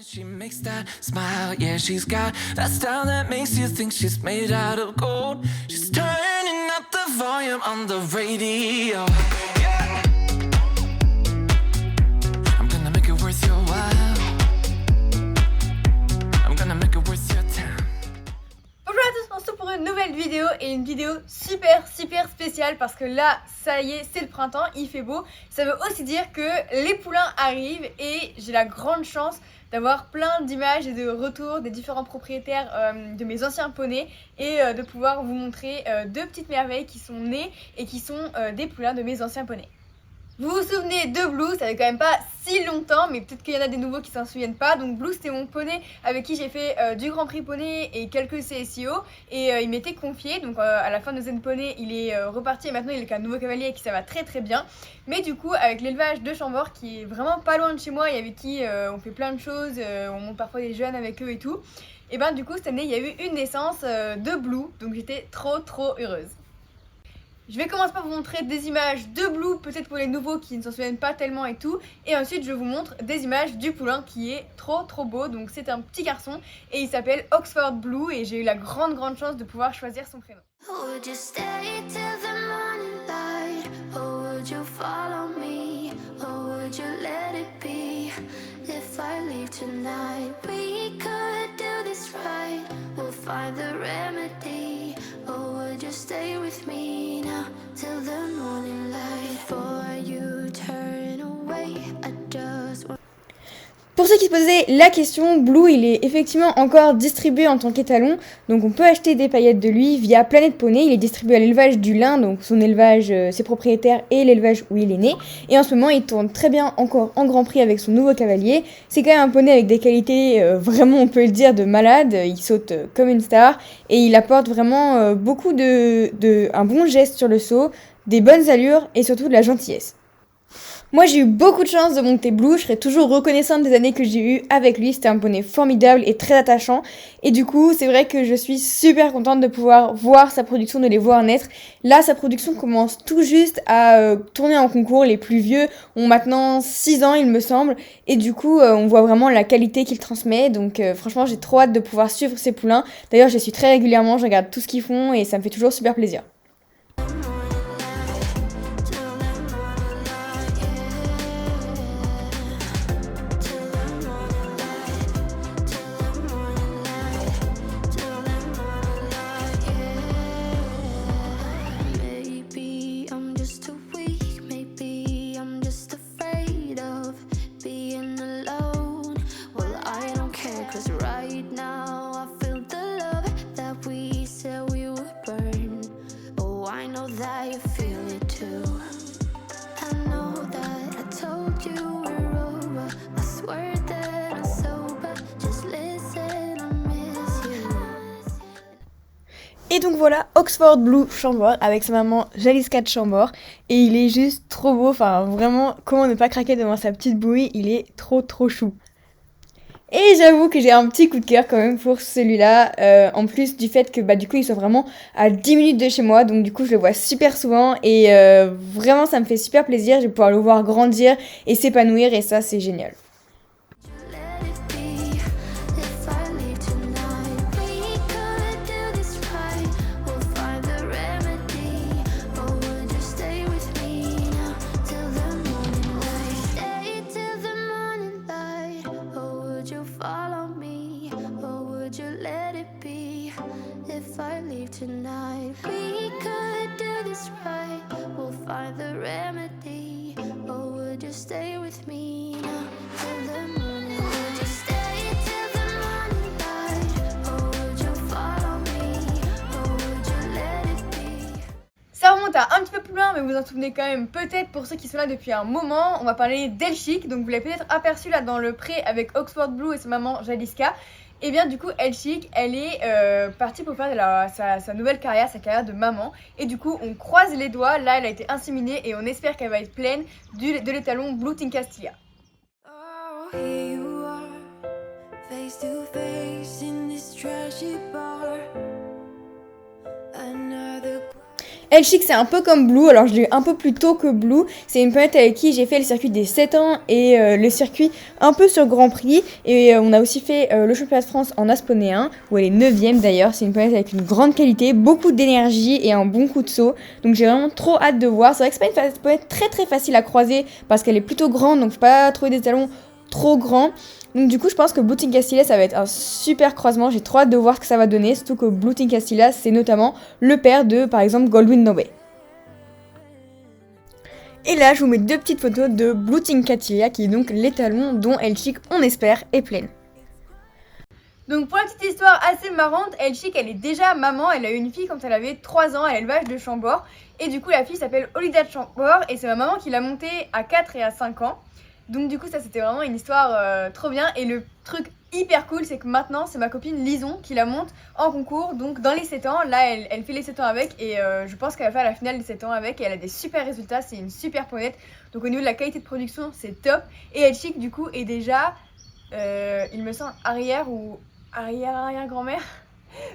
She makes that smile, yeah, she's got that style that makes you think she's made out of gold. She's turning up the volume on the radio. Yeah. I'm gonna make it worth your while. I'm gonna make it worth your time. Bonjour à tous, on se retrouve pour une nouvelle vidéo et une vidéo super spéciale parce que là, ça y est, c'est le printemps, il fait beau. Ça veut aussi dire que les poulains arrivent et j'ai la grande chance d'avoir plein d'images et de retours des différents propriétaires de mes anciens poneys et de pouvoir vous montrer deux petites merveilles qui sont nées et qui sont des poulains de mes anciens poneys. Vous vous souvenez de Blue, ça fait quand même pas si longtemps, mais peut-être qu'il y en a des nouveaux qui s'en souviennent pas. Donc Blue, c'était mon poney avec qui j'ai fait du Grand Prix Poney et quelques CSIO. Et il m'était confié, donc à la fin de Zen Poney, il est reparti et maintenant il est avec un nouveau cavalier et qui ça va très bien. Mais du coup, avec l'élevage de Chambord, qui est vraiment pas loin de chez moi et avec qui on fait plein de choses, on monte parfois des jeunes avec eux et tout. Et ben du coup, cette année, il y a eu une naissance de Blue, donc j'étais trop heureuse. Je vais commencer par vous montrer des images de Blue, peut-être pour les nouveaux qui ne s'en souviennent pas tellement et tout. Et ensuite, je vous montre des images du poulain qui est trop beau. Donc c'est un petit garçon et il s'appelle Oxford Blue et j'ai eu la grande chance de pouvoir choisir son prénom. Would you stay till the morning light? Or would you follow me? Or would you let it be? If I leave tonight, we could do this right. We'll find the remedy. Or would you stay with me now till the morning light? Before you turn away, I just want. Pour ceux qui se posaient la question, Blue il est effectivement encore distribué en tant qu'étalon, donc on peut acheter des paillettes de lui via Planète Poney. Il est distribué à l'élevage du Lin, donc son élevage, ses propriétaires et l'élevage où il est né. Et en ce moment il tourne très bien encore en Grand Prix avec son nouveau cavalier. C'est quand même un poney avec des qualités vraiment on peut le dire de malade, il saute comme une star et il apporte vraiment beaucoup un bon geste sur le saut, des bonnes allures et surtout de la gentillesse. Moi j'ai eu beaucoup de chance de monter Blue, je serai toujours reconnaissante des années que j'ai eues avec lui, c'était un poney formidable et très attachant et du coup c'est vrai que je suis super contente de pouvoir voir sa production, de les voir naître. Là sa production commence tout juste à tourner en concours, les plus vieux ont maintenant 6 ans il me semble et du coup on voit vraiment la qualité qu'il transmet donc franchement j'ai trop hâte de pouvoir suivre ces poulains. D'ailleurs je les suis très régulièrement, je regarde tout ce qu'ils font et ça me fait toujours super plaisir. Et donc voilà, Oxford Blue Chambord avec sa maman Jaliska de Chambord. Et il est juste trop beau, enfin vraiment, comment ne pas craquer devant sa petite bouille, il est trop chou. Et j'avoue que j'ai un petit coup de cœur quand même pour celui-là, en plus du fait que du coup il soit vraiment à 10 minutes de chez moi, donc du coup je le vois super souvent et vraiment ça me fait super plaisir, je vais pouvoir le voir grandir et s'épanouir et ça c'est génial. Tonight we could do this right. We'll find the remedy. Or would you stay with me now till the morning? Would you stay till the morning light? Or would you follow me? Or would you let it be? Ça remonte à un petit peu plus loin, mais vous en souvenez quand même peut-être pour ceux qui sont là depuis un moment. On va parler d'Elchic, donc vous l'avez peut-être aperçu là dans le pré avec Oxford Blue et sa maman Jaliska. Et bien du coup Elchic, elle est partie pour faire sa nouvelle carrière, sa carrière de maman. Et du coup on croise les doigts, là elle a été inséminée et on espère qu'elle va être pleine de l'étalon Blue Team Castilla. Oh, here you are, face to face in this trashy bar. Another. Elchick, c'est un peu comme Blue, alors je l'ai eu un peu plus tôt que Blue. C'est une planète avec qui j'ai fait le circuit des 7 ans et le circuit un peu sur Grand Prix. Et on a aussi fait le championnat de France en Asponée 1, où elle est 9ème d'ailleurs. C'est une planète avec une grande qualité, beaucoup d'énergie et un bon coup de saut. Donc j'ai vraiment trop hâte de voir. C'est vrai que c'est pas une planète très facile à croiser parce qu'elle est plutôt grande, donc faut pas trouver des talons trop grands. Donc du coup je pense que Blue Team Castilla ça va être un super croisement, j'ai trop hâte de voir ce que ça va donner, surtout que Blue Team Castilla c'est notamment le père de par exemple Goldwyn Nobé. Et là je vous mets 2 petites photos de Blue Team Castilla qui est donc l'étalon dont Elchick on espère est pleine. Donc pour la petite histoire assez marrante, Elchick elle est déjà maman, elle a eu une fille quand elle avait 3 ans à l'élevage de Chambord. Et du coup la fille s'appelle Olida de Chambord et c'est ma maman qui l'a montée à 4 et à 5 ans. Donc du coup ça c'était vraiment une histoire trop bien et le truc hyper cool c'est que maintenant c'est ma copine Lison qui la monte en concours donc dans les 7 ans, là elle fait les 7 ans avec et je pense qu'elle va faire la finale des 7 ans avec et elle a des super résultats, c'est une super ponette donc au niveau de la qualité de production c'est top et Elchick du coup est déjà il me semble arrière ou arrière-grand-mère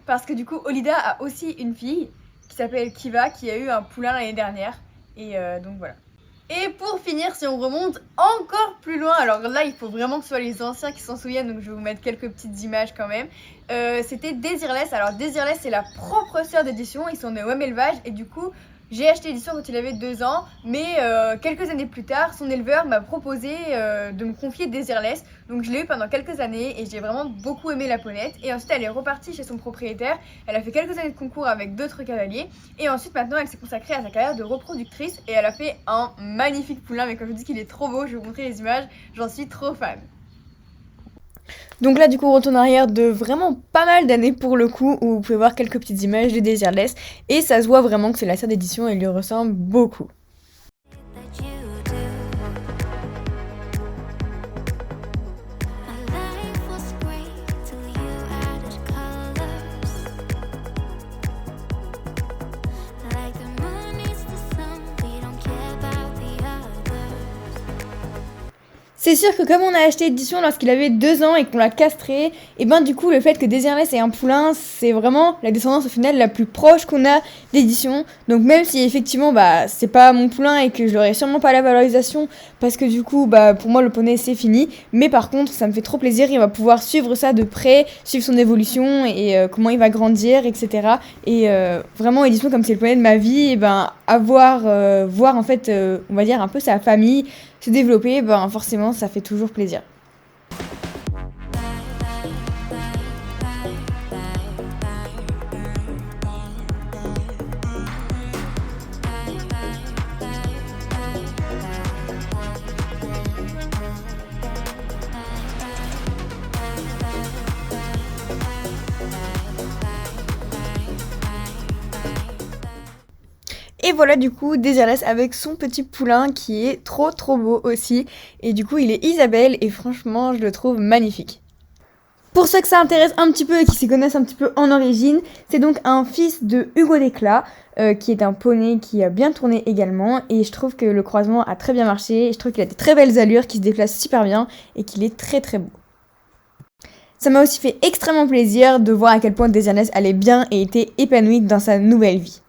parce que du coup Olida a aussi une fille qui s'appelle Kiva qui a eu un poulain l'année dernière et donc voilà. Et pour finir, si on remonte encore plus loin, alors là il faut vraiment que ce soit les anciens qui s'en souviennent, donc je vais vous mettre quelques petites images quand même. C'était Desireless, alors Desireless c'est la propre sœur d'édition, ils sont nés au même élevage et du coup j'ai acheté l'édition quand il avait 2 ans, mais quelques années plus tard, son éleveur m'a proposé de me confier Desireless, donc je l'ai eu pendant quelques années et j'ai vraiment beaucoup aimé la ponette. Et ensuite elle est repartie chez son propriétaire, elle a fait quelques années de concours avec d'autres cavaliers et ensuite maintenant elle s'est consacrée à sa carrière de reproductrice et elle a fait un magnifique poulain, mais quand je vous dis qu'il est trop beau, je vais vous montrer les images, j'en suis trop fan. Donc là du coup on retourne en arrière de vraiment pas mal d'années pour le coup où vous pouvez voir quelques petites images de Desireless et ça se voit vraiment que c'est la sœur d'édition et elle lui ressemble beaucoup. C'est sûr que comme on a acheté l'édition lorsqu'il avait 2 ans et qu'on l'a castré, et ben du coup le fait que Desireless ait un poulain, c'est vraiment la descendance au final la plus proche qu'on a d'édition. Donc même si effectivement bah c'est pas mon poulain et que je l'aurai sûrement pas la valorisation parce que du coup bah pour moi le poney c'est fini, mais par contre ça me fait trop plaisir, il va pouvoir suivre ça de près, suivre son évolution et comment il va grandir, etc. Et vraiment édition comme c'est le poney de ma vie, et ben avoir voir en fait on va dire un peu sa famille se développer, ben forcément ça fait toujours plaisir. Et voilà du coup Desireless avec son petit poulain qui est trop beau aussi. Et du coup il est Isabelle et franchement je le trouve magnifique. Pour ceux que ça intéresse un petit peu et qui s'y connaissent un petit peu en origine, c'est donc un fils de Hugo Desclas, qui est un poney qui a bien tourné également. Et je trouve que le croisement a très bien marché, je trouve qu'il a des très belles allures, qu'il se déplace super bien et qu'il est très beau. Ça m'a aussi fait extrêmement plaisir de voir à quel point Desireless allait bien et était épanouie dans sa nouvelle vie.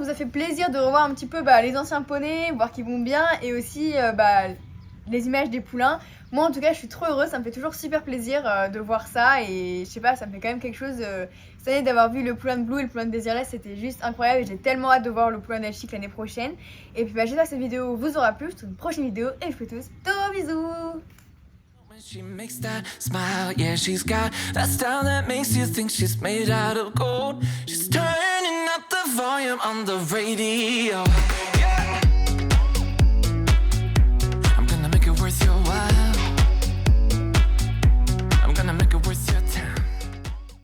vous a fait plaisir de revoir un petit peu les anciens poneys, voir qu'ils vont bien, et aussi les images des poulains. Moi en tout cas je suis trop heureuse, ça me fait toujours super plaisir de voir ça, et je sais pas, ça me fait quand même quelque chose cette année d'avoir vu le poulain de Blue et le poulain de Désirless, c'était juste incroyable et j'ai tellement hâte de voir le poulain d'Elchic l'année prochaine. Et puis j'espère que cette vidéo vous aura plu, je vous trouve une prochaine vidéo et je vous fais tous de gros bisous. When she makes that smile, yeah, she's got that style that makes you think she's made out of gold. She's turning up the volume on the radio.